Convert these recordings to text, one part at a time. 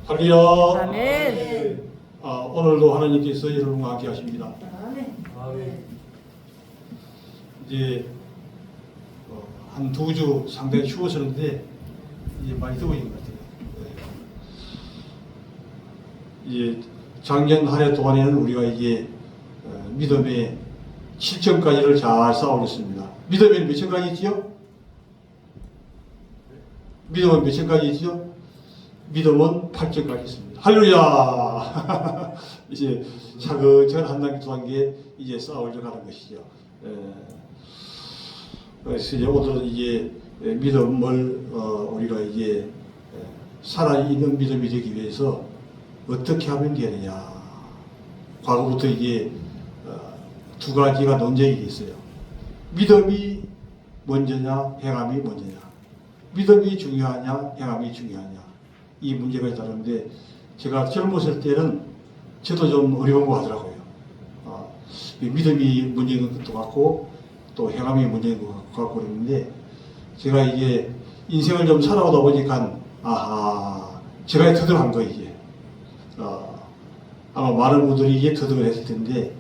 할렐루야. 아멘. 오늘도 하나님께서 여러분과 함께 하십니다. 아멘. 이제 한 2주 상당히 추웠었는데 이제 많이 더워진 것 같아요. 이제 작년 한 해 동안에는 우리가 이게 믿음의 7점까지를 잘 쌓아올렸습니다. 믿음에는 몇 점까지 있지요? 믿음은 몇 점까지 있지요? 믿음은 8점까지 있습니다. 할렐루야! 이제 차근차근 한 단계 두 단계 이제 쌓아올려 가는 것이죠. 그래서 이제 오늘은 이제 믿음을 우리가 이제 살아있는 믿음이 되기 위해서 어떻게 하면 되느냐. 과거부터 이게 두 가지가 논쟁이 있어요. 믿음이 먼저냐, 행함이 먼저냐. 믿음이 중요하냐, 행함이 중요하냐. 이 문제가 있다는데 제가 젊었을 때는 저도 좀 어려운 거 하더라고요. 믿음이 문제인 것도 같고 또 행함이 문제인 것 같고 그랬는데 제가 이게 인생을 좀 살아오다 보니까 제가 터득한 거 이게 아마 많은 분들이 이게 터득을 했을 텐데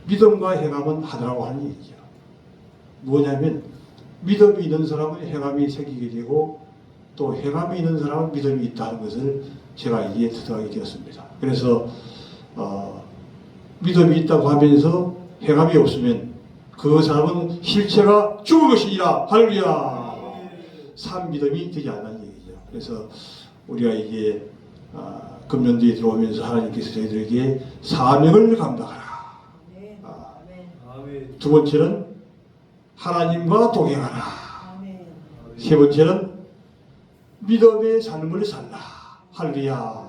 믿음과 행함은 하나라고 하는 얘기죠. 뭐냐면 믿음이 있는 사람은 행함이 생기게 되고 또 행함이 있는 사람은 믿음이 있다는 것을 제가 이제 터득하게 되었습니다. 그래서 믿음이 있다고 하면서 행함이 없으면 그 사람은 실체가 죽은 것이니라. 할렐루야. 산 믿음이 되지 않는 얘기죠. 그래서 우리가 이게 금년도에 들어오면서 하나님께서 저희들에게 사명을 감당하라. 두 번째는 하나님과 동행하라. 세 번째는 믿음의 삶을 살라. 할렐루야.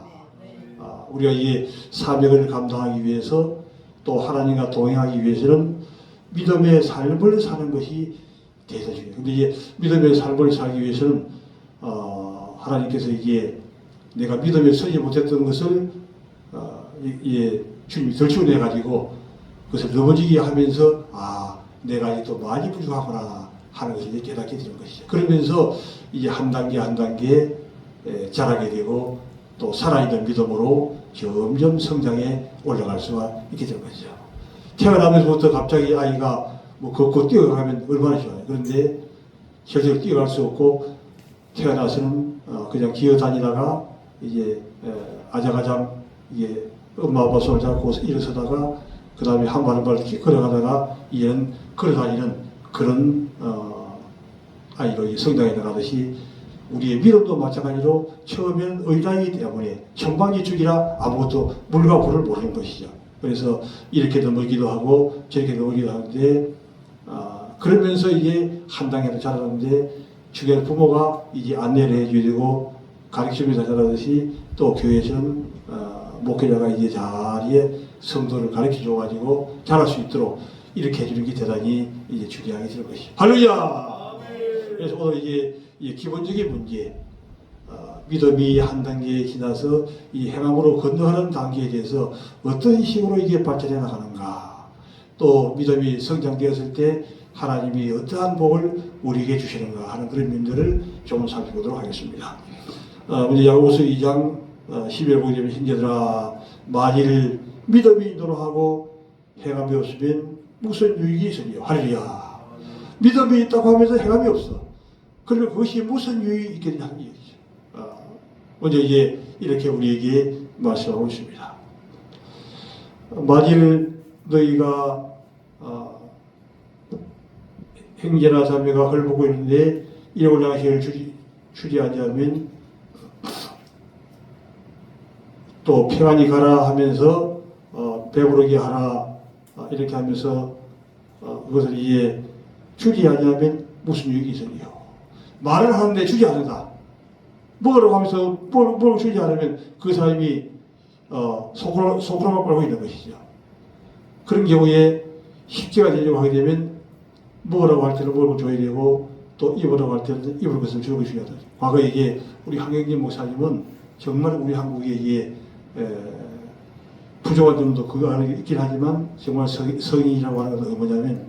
우리가 이 사명을 감당하기 위해서 또 하나님과 동행하기 위해서는 믿음의 삶을 사는 것이 대사적이에요. 근데 이제 믿음의 삶을 살기 위해서는 하나님께서 이게 내가 믿음에 서지 못했던 것을 주님이 덜치워내 가지고 그것을 넘어지게 하면서 내가 아직도 많이 부족하구나 하는 것을 이제 깨닫게 되는 것이죠. 그러면서 이제 한 단계 한 단계 자라게 되고 또 살아있는 믿음으로 점점 성장해 올라갈 수가 있게 되는 것이죠. 태어나면서부터 갑자기 아이가 뭐 걷고 뛰어가면 얼마나 좋아요. 그런데 절대로 뛰어갈 수 없고 태어나서는 그냥 기어다니다가 이제 아장아장 이게 엄마 아빠 손을 잡고 일어서다가 그 다음에 한 발 한 발 걸어가다가 이제는 걸어다니는 그런 아이로 성장해 나가듯이 우리의 믿음도 마찬가지로 처음에는 어린아이이기 때문에 천방지 축이라 아무것도 물과 불을 모르는 것이죠. 그래서 이렇게 넘어기도 하고 저렇게 넘어기도 하는데 그러면서 이제 한 단계로 자라는데 주변 부모가 이제 안내를 해줘야 되고 가르치면서 자라듯이 또 교회에서는 목회자가 이제 자리에 성도를 가르쳐 줘가지고 자랄 수 있도록 이렇게 해주는 게 대단히 이제 중요하게 될 것이죠. 할렐루야! 그래서 오늘 이제 기본적인 문제, 믿음이 한 단계 지나서 이 행함으로 건너가는 단계에 대해서 어떤 식으로 이게 발전해 나가는가, 또 믿음이 성장되었을 때 하나님이 어떠한 복을 우리에게 주시는가 하는 그런 면들을 좀 살펴보도록 하겠습니다. 먼저 야고보서 2장 11절 보게 되면 형제들아 만일 믿음이 있도록 하고 행함이 없으면 무슨 유익이 있으리요. 할렐루야. 믿음이 있다고 하면서 행함이 없어. 그러면 그것이 무슨 유익이 있겠냐 하는 얘기죠. 먼저 이제 이렇게 우리에게 말씀하고 있습니다. 만일 너희가 형제나 자매가 헐벗고 있는데 일용할 양식을 주지 아니하면 또 평안히 가라 하면서 배부르게 하라 이렇게 하면서 그것을 이제 주지 아니하면 무슨 유익이 있으리요. 말을 하는데 주지 않는다. 먹으라고 하면서 뭘 주지 않으면 그 사람이 속으로만 빨고 있는 것이죠. 그런 경우에 식재가 되려고 하게 되면 먹으라고 할 때는 먹을 걸 줘야 되고 또 입으라고 할 때는 입을 것을 주는 것이 중요하다. 과거에 이게 우리 황경진 목사님은 정말 우리 한국에 이게 부족한 점도 그거 안에 있긴 하지만 정말 성인이라고 하는 것은 뭐냐면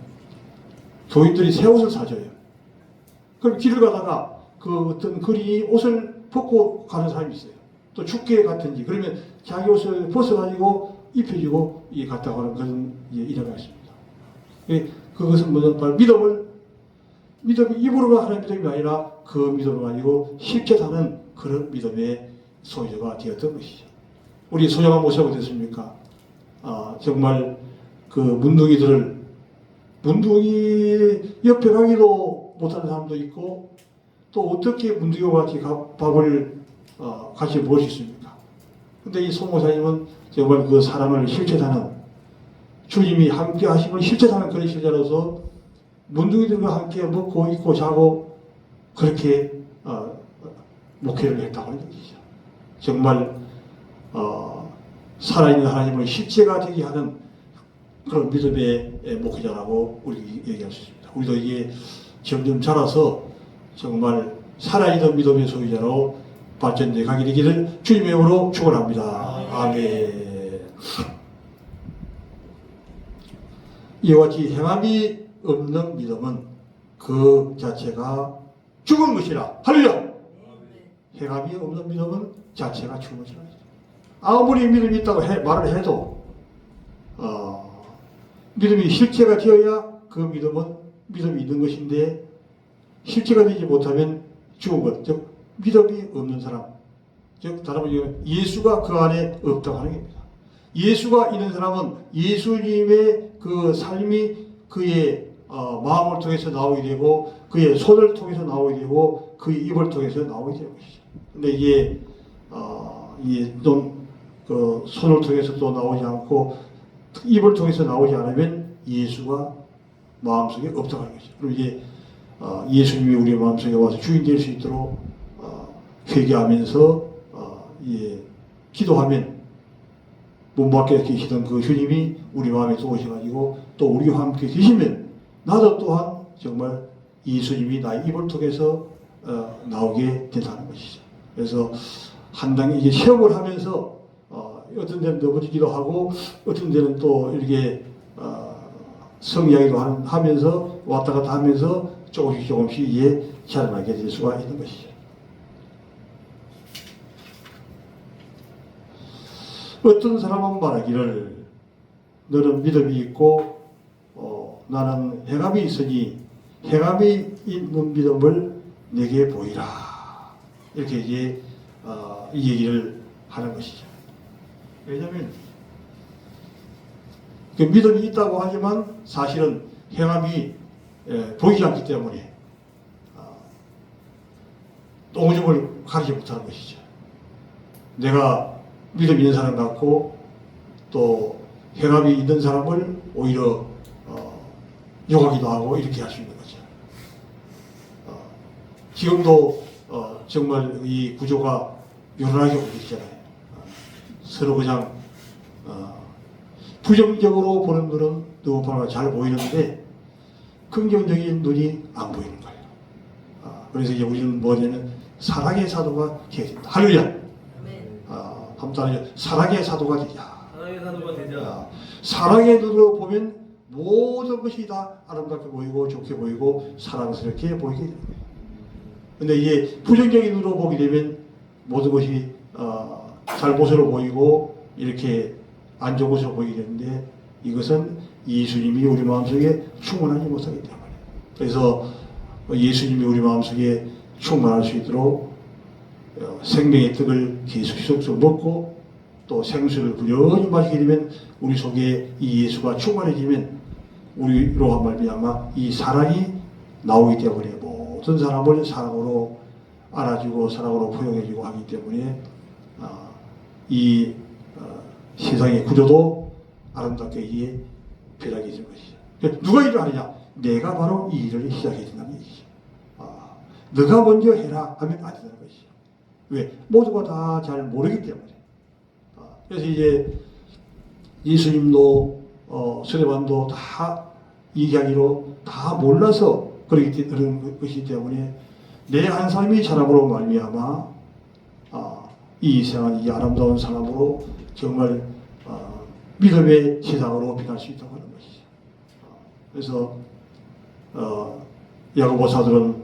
교인들이 새 옷을 사줘요. 그럼 길을 가다가 그 어떤 거리 옷을 벗고 가는 사람이 있어요. 또 죽게 같은지 그러면 자기 옷을 벗어가지고 입혀주고 이 갔다 가는 그런 일화가 있습니다. 그것은 뭐냐 바로 믿음이 입으로만 하는 믿음이 아니라 그 믿음을 가지고 실제 사는 그런 믿음의 소유자가 되었던 것이죠. 우리 소영한 모습이 어땠습니까? 정말 그 문둥이 옆에 가기도 못하는 사람도 있고 또 어떻게 문둥이와 같이 밥을 같이 먹을 수 있습니까? 근데 이 송목사님은 정말 그 사람을 실체사는 주님이 함께 하심을 실체사는 그런 실자로서 문둥이들과 함께 먹고 입고 자고 그렇게 목회를 했다고 하는 것이죠. 정말 살아있는 하나님을 실제가 되게 하는 그런 믿음의 목회자라고 우리 얘기할 수 있습니다. 우리도 이게 점점 자라서 정말 살아있는 믿음의 소유자로 발전돼 가게 되기를 주님의 이름으로 축원합니다. 아멘. 이와 같이 행함이 없는 믿음은 그 자체가 죽은 것이라. 할렐루야. 행함이 없는 믿음은 자체가 죽은 것이라. 아무리 믿음이 있다고 말을 해도 믿음이 실체가 되어야 그 믿음은 믿음이 있는 것인데 실체가 되지 못하면 죽은 것, 즉 믿음이 없는 사람, 즉 다른 말로 예수가 그 안에 없다고 하는 겁니다. 예수가 있는 사람은 예수님의 그 삶이 그의 마음을 통해서 나오게 되고 그의 손을 통해서 나오게 되고 그의 입을 통해서 나오게 되는 것이죠. 근데 이게 그 손을 통해서 또 나오지 않고 입을 통해서 나오지 않으면 예수가 마음속에 없다고 하는 것이죠. 그리고 이게 예수님이 우리 마음속에 와서 주인 될 수 있도록 회개하면서 기도하면 문 밖에 계시던 그 주님이 우리 마음에 또 오셔가지고 또 우리와 함께 계시면 나도 또한 정말 예수님이 나의 입을 통해서 나오게 된다는 것이죠. 그래서 한 단계 이제 시험을 하면서 어떤 데는 넘어지기도 하고 어떤 데는 또 이렇게 성이야기도 하면서 왔다 갔다 하면서 조금씩 이제 자라나게 될 수가 있는 것이죠. 어떤 사람은 말하기를 너는 믿음이 있고 나는 행함이 있으니 행함이 있는 믿음을 내게 보이라. 이렇게 이제 이 얘기를 하는 것이죠. 왜냐하면 그 믿음이 있다고 하지만 사실은 행함이 보이지 않기 때문에 오줌을 가리지 못하는 것이죠. 내가 믿음 있는 사람 같고 또 행함이 있는 사람을 오히려 욕하기도 하고 이렇게 할 수 있는 거죠. 지금도 정말 이 구조가 요란하게 보이잖아요. 서로 그냥 부정적으로 보는 눈은 누구보다 잘 보이는데 긍정적인 눈이 안 보이는 거예요. 그래서 이제 우리는 뭐냐면 사랑의 사도가 되어야 된다. 할렐루야. 한번 사랑의 사도가 되자. 사랑의 사도가 되자. 사랑의 눈으로 보면 모든 것이 다 아름답게 보이고 좋게 보이고 사랑스럽게 보이게 되는 거예요. 근데 이게 부정적인 눈으로 보게 되면 모든 것이 잘못으로 보이고 이렇게 안 좋은 것으로 보이게 되는데 이것은 예수님이 우리 마음속에 충만하지 못하기 때문에 그래서 예수님이 우리 마음속에 충만할 수 있도록 생명의 떡을 계속 먹고 또 생수를 부지런히 마시게 되면 우리 속에 이 예수가 충만해지면 우리로 한 말미암아 이 사랑이 나오기 때문에 모든 사람을 사랑으로 알아주고 사랑으로 포용해주고 하기 때문에 이 세상의 구조도 아름답게 이에 변하게 되는 것이죠. 누가 일을 하느냐? 내가 바로 이 일을 시작해야 된다는 얘기죠. 너가 먼저 해라 하면 안 된다는 것이죠. 왜? 모두가 다 잘 모르기 때문에. 그래서 이제 예수님도 스데반도 다 얘기하기로 다 몰라서 그런 것이기 때문에 내 한 사람이 사람으로 말미암아 이 세상은 이 아름다운 사람으로 정말 믿음의 세상으로 변할 수 있다고 하는 것이죠. 그래서 야고보 사도는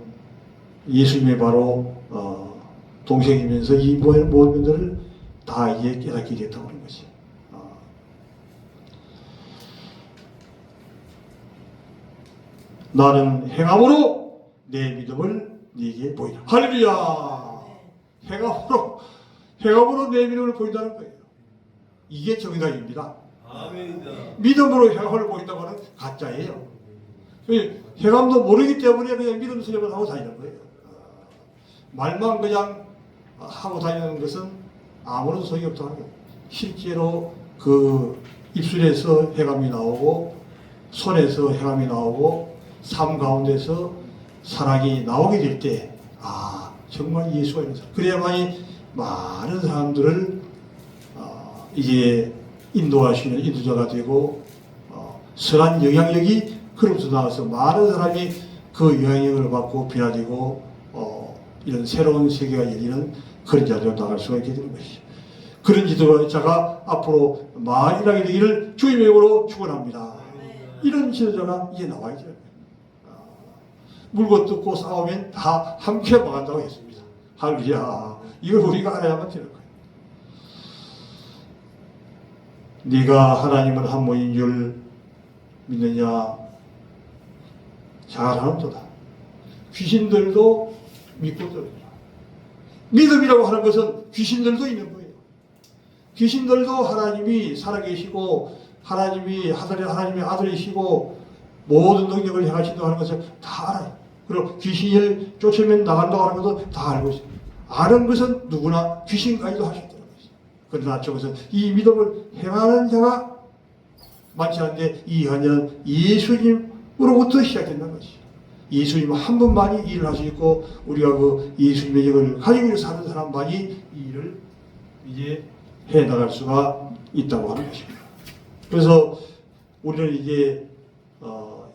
예수님의 바로 동생이면서 이 모든 면들을 다 이제 깨닫게 됐다고 하는 것이. 나는 행함으로 내 믿음을 네게 보이라. 할렐루야. 행함으로 내 믿음을 보인다는 거예요. 이게 정의당입니다. 아멘이다. 믿음으로 행함을 보인다고 하는 가짜예요. 행함도 모르기 때문에 그냥 믿음 수렴을 하고 다니는 거예요. 말만 그냥 하고 다니는 것은 아무런 소용이 없다는 거예요. 실제로 그 입술에서 행함이 나오고 손에서 행함이 나오고 삶 가운데서 사랑이 나오게 될 때 정말 예수가 있는 사람. 그래야만이 많은 사람들을 이제 인도할 수 있는 인도자가 되고 선한 영향력이 그로부터 나와서 많은 사람이 그 영향력을 받고 변화되고 이런 새로운 세계가 열리는 그런 자들로 나갈 수가 있게 되는 것이죠. 그런 지도자가 앞으로 많이 일하게 되기를 주님의 이름으로 축원합니다. 이런 지도자가 이제 나와야 돼요. 물고 뜯고 싸우면 다 함께 망한다고 했습니다. 할렐루야. 이걸 우리가 알아야만 되는 거예요. 네가 하나님은 한 분인 줄 믿느냐? 잘하는도다. 귀신들도 믿고 들어요. 믿음이라고 하는 것은 귀신들도 있는 거예요. 귀신들도 하나님이 살아계시고 하나님이 하나님의 아들이시고 모든 능력을 행하신다고 하는 것을 다 알아요. 그리고 귀신을 쫓으면 나간다고 하는 것도 다 알고 있어요. 아는 것은 누구나 귀신까지도 할 수 있다는 것이죠. 그러나 저것은 이 믿음을 행하는 자가 많지 않은데 이 헌혈은 예수님으로부터 시작된다는 것이죠. 예수님 한 분만이 일을 할 수 있고 우리가 그 예수님의 영을 가지고 사는 사람만이 이 일을 이제 해나갈 수가 있다고 하는 것입니다. 그래서 우리는 이제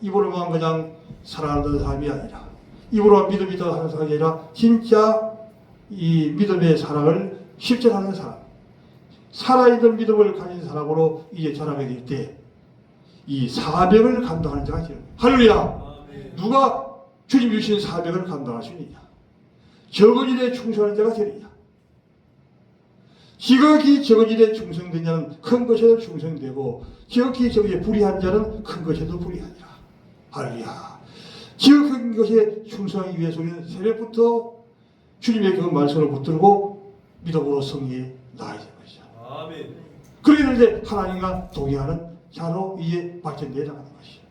입으로만 그냥 살아가는 사람이 아니라 입으로만 믿음이 있다고 하는 사람이 아니라 진짜 이 믿음의 사랑을 실천하는 사람, 살아있는 믿음을 가진 사람으로 이제 자라게 될 때 이 사명을 감당하는 자가 되는 거예요. 할렐루야. 누가 주님 주신 사명을 감당할 수 있느냐? 적은 일에 충성하는 자가 되느냐? 지극히 적은 일에 충성된 자는 큰 것에도 충성되고 지극히 적은 일에 불의한 자는 큰 것에도 불의하니라. 할렐루야. 지극한 것에 충성하기 위해서 우리는 새벽부터 주님의 그 말씀을 붙들고 믿음으로 성리에 나아야 되는 것이죠. 아멘. 그러게 이제 하나님과 동의하는 자로 이제 발전되어 나가는 것이죠.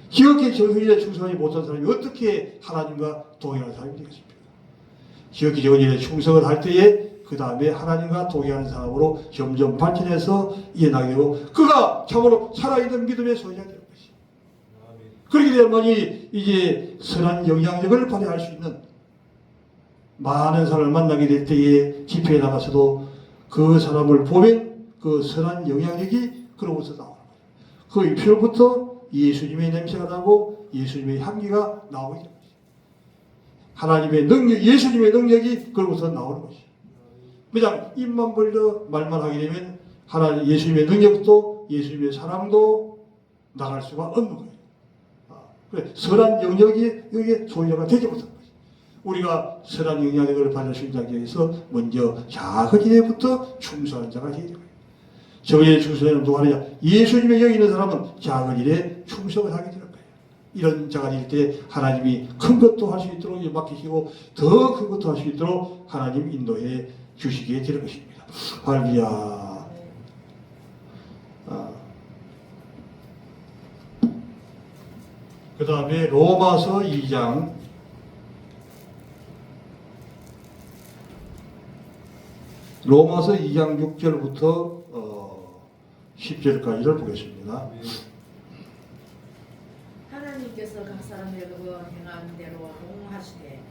지극히 적은 일에 충성하지 못한 사람이 어떻게 하나님과 동의하는 사람이 되겠습니까? 지극히 적은 일에 충성을 할 때에 그 다음에 하나님과 동의하는 사람으로 점점 발전해서 이어나게 되고 그가 참으로 살아있는 믿음의 소유자가 되는 것이죠. 그렇게 되면이 이제 선한 영향력을 발휘할 수 있는 많은 사람을 만나게 될 때에 집회에 나가서도 그 사람을 보면 그 선한 영향력이 그로부터 나오는 거예요. 그 입술부터 예수님의 냄새가 나고 예수님의 향기가 나오게 됩니다. 하나님의 능력, 예수님의 능력이 그로부터 나오는 것이죠. 그냥 입만 벌려 말만 하게 되면 하나님 예수님의 능력도 예수님의 사랑도 나갈 수가 없는 거예요. 그래, 선한 영역이 여기에 소유자가 되지 못한 거예요. 우리가 선한 영향력을 받을 수 있는 자기 위해서 먼저 작은 일에부터 충성하는 자가 되야 돼요. 적은 일에 충성하는 누가 하느냐? 예수님의 영이 있는 사람은 작은 일에 충성을 하게 되는 거예요. 이런 자가 될 때 하나님이 큰 것도 할 수 있도록 맡기시고 더 큰 것도 할 수 있도록 하나님 인도해 주시게 되는 것입니다. 할렐루야. 그 다음에 로마서 2장 6절부터 10절까지를 보겠습니다. 하나님께서 각 사람의 행한 대로 공하시되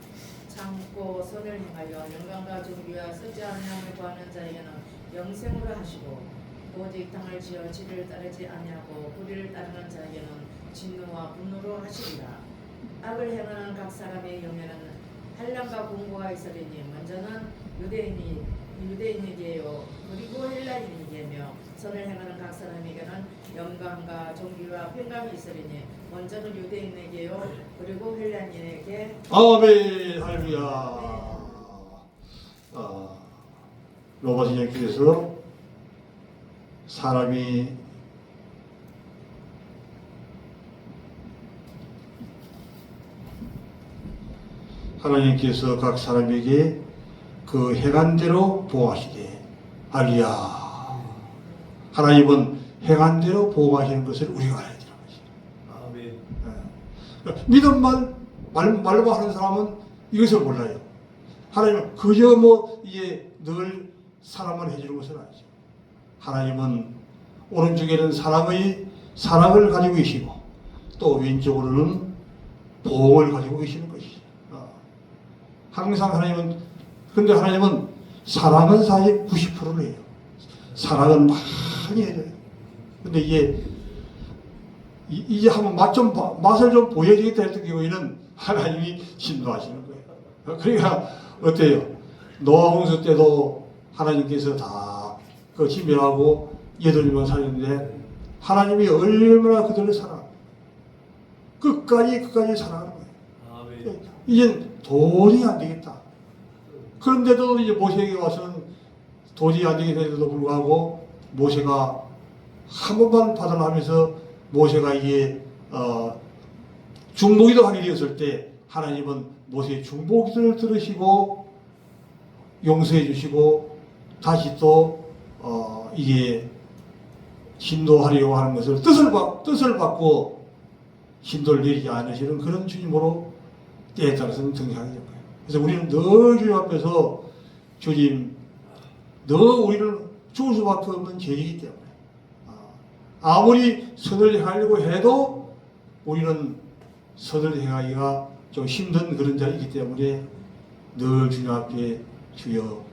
참고 선을 행하여 영광과 존귀와 쓰지 아니함을 구하는 자에게는 영생으로 하시고 오직 당을 지어 지를 따르지 아니하고 불의를 따르는 자에게는 진노와 분노로 하시리라. 악을 행하는 각 사람의 영에는 한량과 공고가 있으리니 먼저는 유대인에게요 그리고 헬라인에게며 선을 행하는 각 사람에게는 영광과 존귀와 평강이 있으리니 먼저는 유대인에게요 그리고 헬라인에게 아멘. 할렐루야. 로마 성경에서 사람이 하나님께서 각 사람에게 그 행한대로 보호하시되 할렐루야. 하나님은 행한대로 보호하시는 것을 우리가 알아야 되는 것이죠. 아멘. 믿음만 말로 하는 사람은 이것을 몰라요. 하나님은 그저 이게 늘 사랑만 해주는 것은 아니죠. 하나님은 오른쪽에는 사랑을 가지고 계시고 또 왼쪽으로는 보응을 가지고 계시는 것이죠. 항상 근데 하나님은 사랑은 사실 90%를 해요. 사랑은 많이 해줘요. 근데 이제 한번 맛을 좀 보여주겠다 했던 경우에는 하나님이 진노하시는 거예요. 그러니까 어때요? 노아 홍수 때도 하나님께서 다 진멸하고 8명만 살렸는데 하나님이 얼마나 그들을 사랑합니다. 끝까지 사랑하는 거예요. 아멘. 이젠 도저히 안 되겠다. 그런데도 이제 모세에게 와서는 도저히 안 되겠는데도 불구하고 모세가 한 번만 받아나면서 모세가 이게 중보기도 하게 되었을 때 하나님은 모세의 중보기도를 들으시고 용서해 주시고 다시 또 이게 진도하려고 하는 것을 뜻을 받고 진도를 내리지 않으시는 그런 주님으로 때에 따라서는 등장하게 된 거예요. 그래서 우리는 늘 주님 앞에서 주님, 늘 우리를 죽을 수밖에 없는 죄이기 때문에 아무리 선을 행하려고 해도 우리는 선을 행하기가 좀 힘든 그런 자이기 때문에 늘 주님 앞에 주여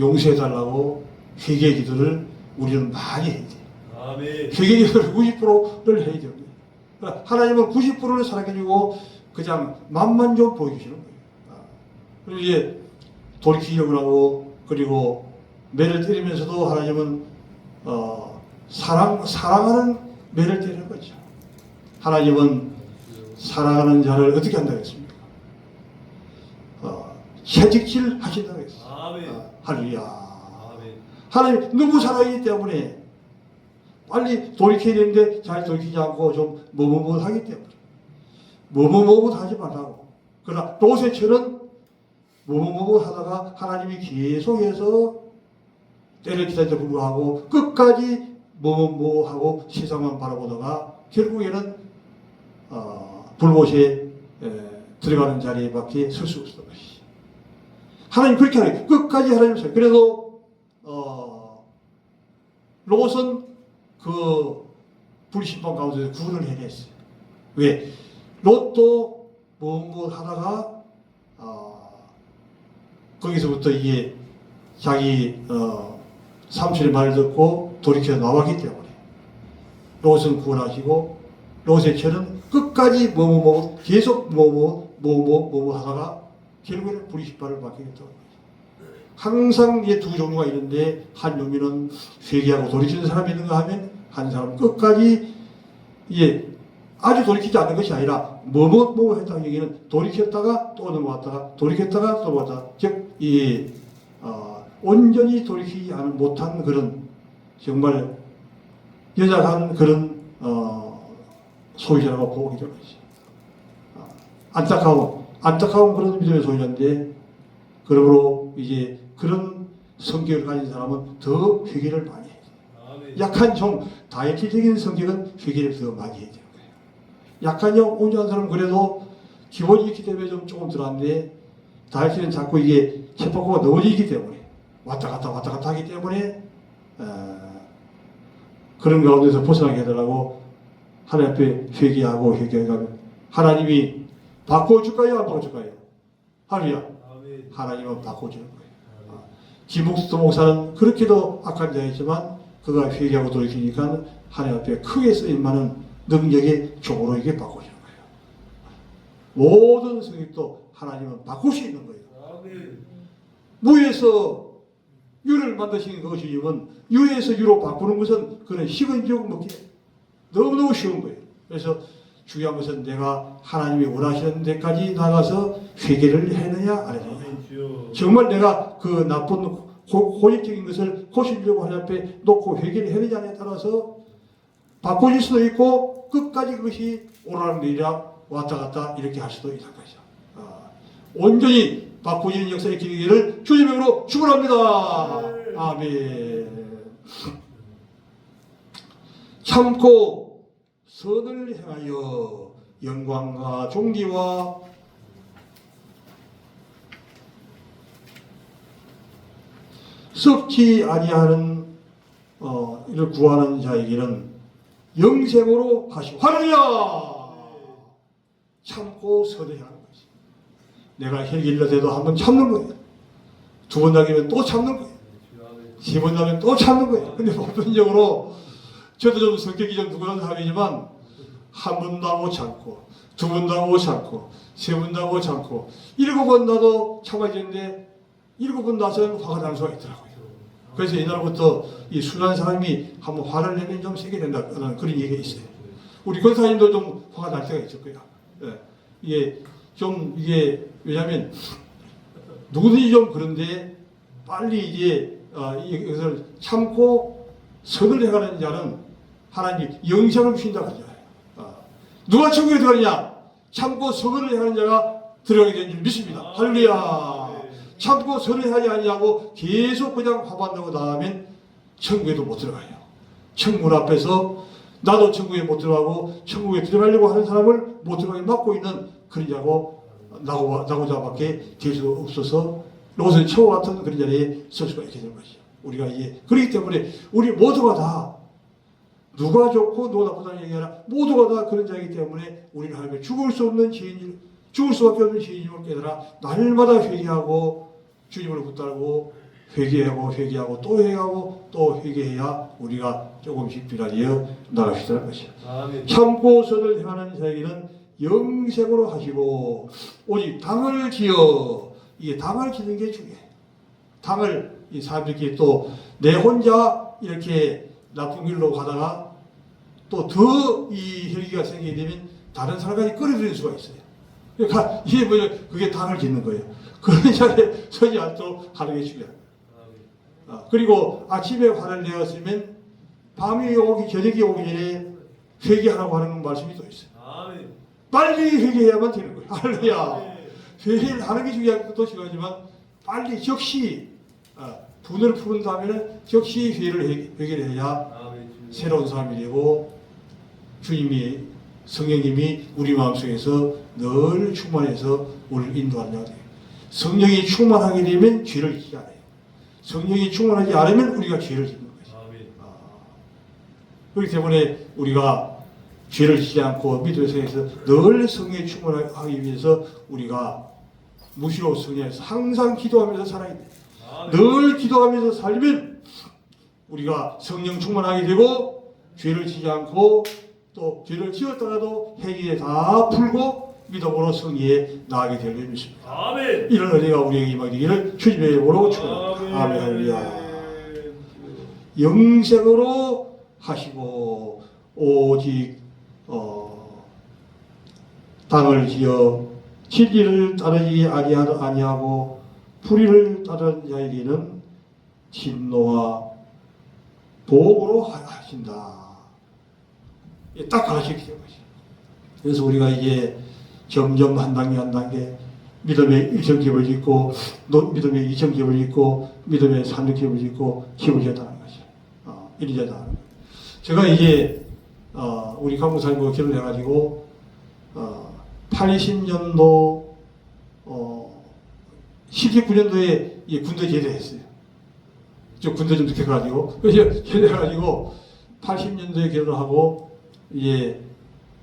용서해달라고 회개 기도를 우리는 많이 해야 돼요. 아멘. 회개 기도를 90%를 해야 됩니다. 하나님은 90%를 사랑해주고 그냥 맛만 좀 보여주시는 거예요. 그리고 이제 돌이키려고 하고 그리고 매를 때리면서도 하나님은 사랑하는 매를 때리는 거죠. 하나님은 사랑하는 자를 어떻게 한다고 했습니까? 채찍질 하신다고 했어요. 아멘. 할렐루야. 아멘. 하나님 너무 사랑이기 때문에 빨리 돌이켜야 되는데 잘 돌이키지 않고 좀 머뭇머뭇하기 때문에 머뭇머뭇하지 말라고. 그러나 롯의처는 머뭇머뭇하다가 하나님이 계속해서 때를 기다리다 불구하고 끝까지 머뭇머뭇하고 세상만 바라보다가 결국에는 불못에 들어가는 자리에밖에 설 수 없었던 것이지. 하나님 그렇게 하나요. 끝까지 하나님을 써요. 그래도 롯은 그 불심판 가운데서 구원을 해냈어요. 왜? 롯도 하다가 거기서부터 이게 자기 삼촌의 말을 듣고 돌이켜 나왔기 때문에 롯은 구원하시고 롯의 처는 끝까지 계속 하다가 결국에는 불의심판을 받게 됐다고 합니다. 항상 이제 두 종류가 있는데 한 종류는 회개하고 돌이키는 사람이 있는가 하면 한 사람은 끝까지 이제 아주 돌이키지 않는 것이 아니라 했다는 얘기는 돌이켰다가 또 넘어갔다가 돌이켰다가 또 넘어갔다가 즉 온전히 돌이키지 못한 그런 정말 연약한 그런 소유자라고 보게 되는 거지. 안타까운 그런 믿음의 소유자인데 그러므로 이제 그런 성격을 가진 사람은 더 회개를 많이 해요. 아멘. 약한 좀 다이어트적인 성격은 회개를 더 많이 해야 되는 거예요. 약한 영 온전한 사람은 그래도 기본이 있기 때문에 좀 조금 들어왔는데 다이어트는 자꾸 이게 쳇바퀴가 넘어지기 때문에 왔다 갔다 하기 때문에 그런 가운데서 벗어나게 해달라고 하나님 앞에 회개하고 하나님이 바꿔줄까요? 안 바꿔줄까요? 할렐루야. 아멘. 하나님은 바꿔주는 거예요. 김묵수 목사는 그렇게도 악한 자였지만 그가 회개하고 돌이키니까 하나님 앞에 크게 쓰임많은 능력의 종으로 이게 바꿔주는 거예요. 모든 성격도 하나님은 바꿀 수 있는 거예요. 아멘. 무에서 유를 만드신 그 주님은 유에서 유로 바꾸는 것은 그런 식은 지옥 먹기 너무너무 쉬운 거예요. 그래서 중요한 것은 내가 하나님이 원하시는 데까지 나가서 회개를 해내야 안 해내냐. 주여. 정말 내가 그 나쁜 고집적인 것을 고치려고 하나님 앞에 놓고 회개를 해야 되냐에 따라서 바꿔질 수도 있고 끝까지 그것이 오락내리락 왔다 갔다 이렇게 할 수도 있는 거죠. 온전히 바꾸지는 역사의 기회를 주의 이름으로 축원합니다. 아멘. 참고 선을 행하여 영광과 존귀와 썩지 아니하는 이를 구하는 자에게는 영생으로 하시고 할렐루야. 참고 선을 하는 것이 내가 혈기를 돼도 한 번 참는 거예요. 두 번 당기면 또 참는 거예요. 세 번 당기면 또 참는 거예요. 근데 보편적으로 저도 좀 성격이 좀 누그러운 사람이지만 한 번도 하고 참고 두 번도 하고 참고 세 번도 하고 참고 일곱 번 나도 참아지는데 일곱 번 나서는 화가 날 수가 있더라고요. 그래서 옛날부터 이 순한 사람이 한번 화를 내면 좀 세게 된다는 그런 얘기가 있어요. 우리 권사님도 좀 화가 날 때가 있을 거예요. 예. 이게 왜냐하면 누구든지 좀 그런데 빨리 이제 이것을 참고 선을 해가는 자는 하나님 영생을 주신다고 하잖아요. 누가 천국에 들어가느냐? 참고 선을 해가는 자가 들어가게 된 줄 믿습니다. 할렐루야. 참고 선을 하지 아니하고 계속 그냥 화반다고 나가면 천국에도 못 들어가요. 천국 앞에서 나도 천국에 못 들어가고 천국에 들어가려고 하는 사람을 못 들어가게 막고 있는 그런 자고 나고자밖에 될 수 없어서 로선 처우 같은 그런 자리에 설 수가 있게 되는 것이죠. 우리가 이제 그렇기 때문에 우리 모두가 다 누가 좋고 누가 나쁘다는 얘기 아니라 모두가 다 그런 자이기 때문에 우리는 하나님의 죽을 수 없는 죄인, 죽을 수밖에 없는 죄인임을 깨달아 날마다 회개하고 주님을 붙들고 회개하고 또 회개하고 또 회개해야 우리가 조금씩 변화되어 나갈 수 있다는 것이죠. 참고 선을 행하는 자에게는 영생으로 하시고 오직 당을 지어 이게 당을 지는 게 중요해요. 당을 이 사람들끼리 또 내 혼자 이렇게 나쁜 길로 가다가 또 더 이 혈기가 생기게 되면 다른 사람까지 끌어들일 수가 있어요. 그러니까 이게 뭐냐 그게 당을 짓는 거예요. 그런 자리에 서지 않도록 하는 게 중요해요. 그리고 아침에 화를 내었으면 밤이 오기 저녁이 오기 전에 회개하라고 하는 말씀이 또 있어요. 빨리 회개해야만 되는 거예요. 할렐루야. 회개를 하는 게 중요한 것도 중요하지만 빨리 적시 분을 푸른 다음에는 적시 회개를 해야 새로운 사람이 되고 주님이 성령님이 우리 마음속에서 늘 충만해서 우리를 인도하는 자가 돼요. 성령이 충만하게 되면 죄를 짓지 않아요. 성령이 충만하지 않으면 우리가 죄를 짓는 것이죠. 그렇기 때문에 우리가 죄를 짓지 않고 믿음의 생에서 늘 성령이 충만하기 위해서 우리가 무시로 성령에서 항상 기도하면서 살아야 돼요. 늘 기도하면서 살면 우리가 성령 충만하게 되고 죄를 지지 않고 또 죄를 지었다가도 회개에 다 풀고 믿음으로 성리에 나아가게 될 줄 믿습니다. 아멘. 이런 은혜가 우리에게 임하게 되기를 주님의 이름으로 축원합니다. 아멘. 할렐루야. 영생으로 하시고 오직 당을 지어 진리를 따르지 아니하고 불의를 따르는 자에게는 진노와 보복으로 하신다. 딱 가르치기 때문에. 그래서 우리가 이제 점점 한 단계 믿음의 1층집을 짓고 믿음의 2층집을 짓고 믿음의 3층집을 짓고 집을 지었다는 거죠. 이리저리 하는 거예요. 제가 이제 우리 강목사님과 결혼해가지고 80년도 19년도에 군대 제대했어요. 저 군대 좀 늦게 가가지고 그래서 제대해가지고 80년도에 결혼하고 이제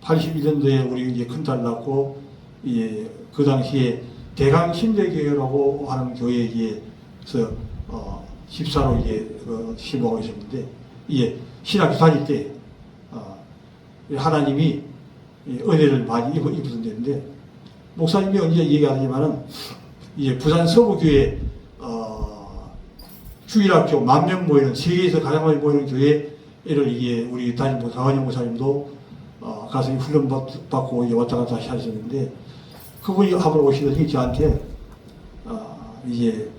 81년도에 우리 이제 큰딸 낳고 이제 그 당시에 대강 신대교회라고 하는 교회에서 집사로 이제 심호하고 있었는데 이제 신학교 다닐 때 하나님이 은혜를 많이 입으셨는데 목사님이 언제 얘기하지만은 이제 부산 서부교회 주일학교 10,000명 모이는 세계에서 가장 많이 모이는 교회를 이게 우리 담임 목사 강원영 목사님도 가서 훈련 받고 이제 왔다 갔다 하셨는데 그분이 한번 오시더니 저한테 이제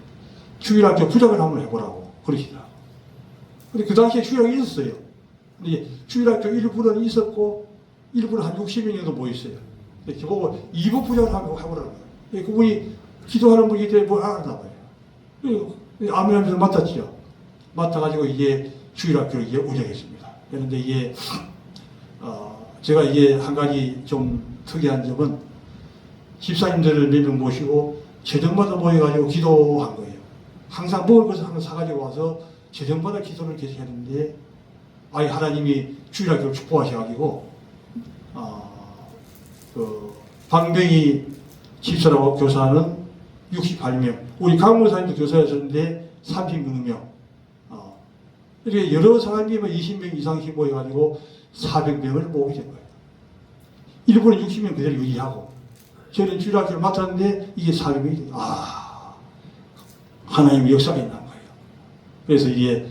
주일학교 부장을 한번 해보라고 그러시더라고. 근데 그 당시에 주일학교 있었어요. 근데 주일학교 일부는 있었고 일부는 한 60명 정도 모였어요. 이렇게 보고 2부 부장을 한번 해보라는 거예요. 그분이 기도하는 분이기 때문에 뭘 알았나 봐요. 아멘하면서 맡았지요. 맡아가지고 이게 주일학교를 이제 운영했습니다. 그런데 이게 제가 이게 한 가지 좀 특이한 점은 집사님들을 몇 명 모시고 제정마다 모여가지고 기도한 거예요. 항상 먹을 것을 항상 사가지고 와서 제정마다 기도를 계속 했는데 아니 하나님이 주일학교를 축복하셔가지고 그 방병희 집사라고 교사는 68명, 우리 강무사님도 교사였었는데 36명, 이렇게 여러 사람이 20명 이상씩 모여가지고 400명을 모으게 된 거예요. 일부는 60명 그대로 유지하고, 저는 주일학교를 맡았는데 이게 400명이 하나님의 역사가 있는 거예요. 그래서 이게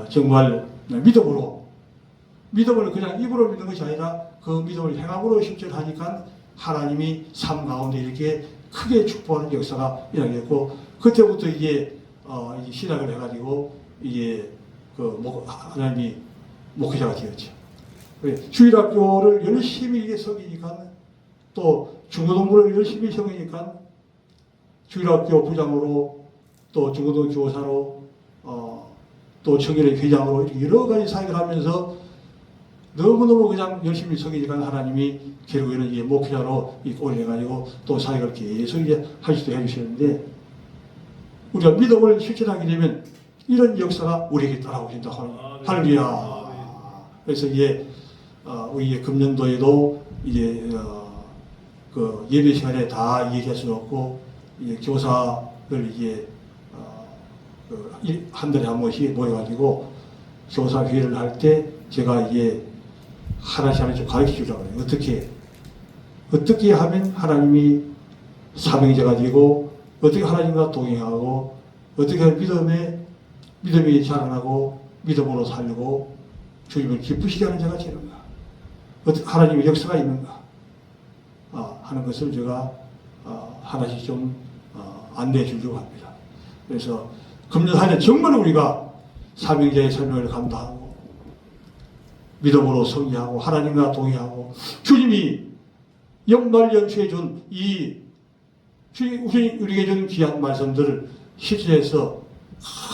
정말 믿음을 그냥 입으로 믿는 것이 아니라 그 믿음을 행함으로 실천하니까 하나님이 삶 가운데 이렇게 크게 축복하는 역사가 일어나게 됐고, 그때부터 이제 신학을 해가지고 이게 하나님이 목회자가 되었죠. 주일학교를 열심히 섬기니까, 또 중고등부를 열심히 섬기니까 주일학교 부장으로, 또 중고등 교사로, 또 청년의 회장으로 이렇게 여러 가지 사역을 하면서 너무너무 그냥 열심히 섬기니까 하나님이 결국에는 이제 목회자로 올려가지고 또 사역을 계속 이제 할 수도 해주시는데, 우리가 믿음을 실천하게 되면 이런 역사가 우리에게 따라오신다. 할렐루야. 그래서 이제 우리 금년도에도 이제 그 예배 시간에 다 얘기할 수 없고, 이제 교사를 이제 한 달에 한 번씩 모여가지고 교사 회의를 할 때 제가 이제 하나씩 좀 가르쳐 주려고 해요. 어떻게 하면 하나님이 사명자가 되고, 어떻게 하나님과 동행하고, 어떻게 하면 믿음이 자라나고 믿음으로 살고 주님을 기쁘시게 하는 자가 되는가, 어떻게 하나님의 역사가 있는가 하는 것을 제가 하나씩 좀 안내해 주려고 합니다. 그래서 금년 한 해 정말 우리가 사명자의 설명을 감당하고 믿음으로 성리하고 하나님과 동의하고, 주님이 연말연초에 준 우리에게 준 귀한 말씀들을 실천해서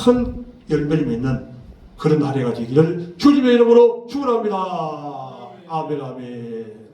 큰 열매를 맺는 그런 한 해가 되기를 주님의 이름으로 축원합니다. 아멘, 아멘.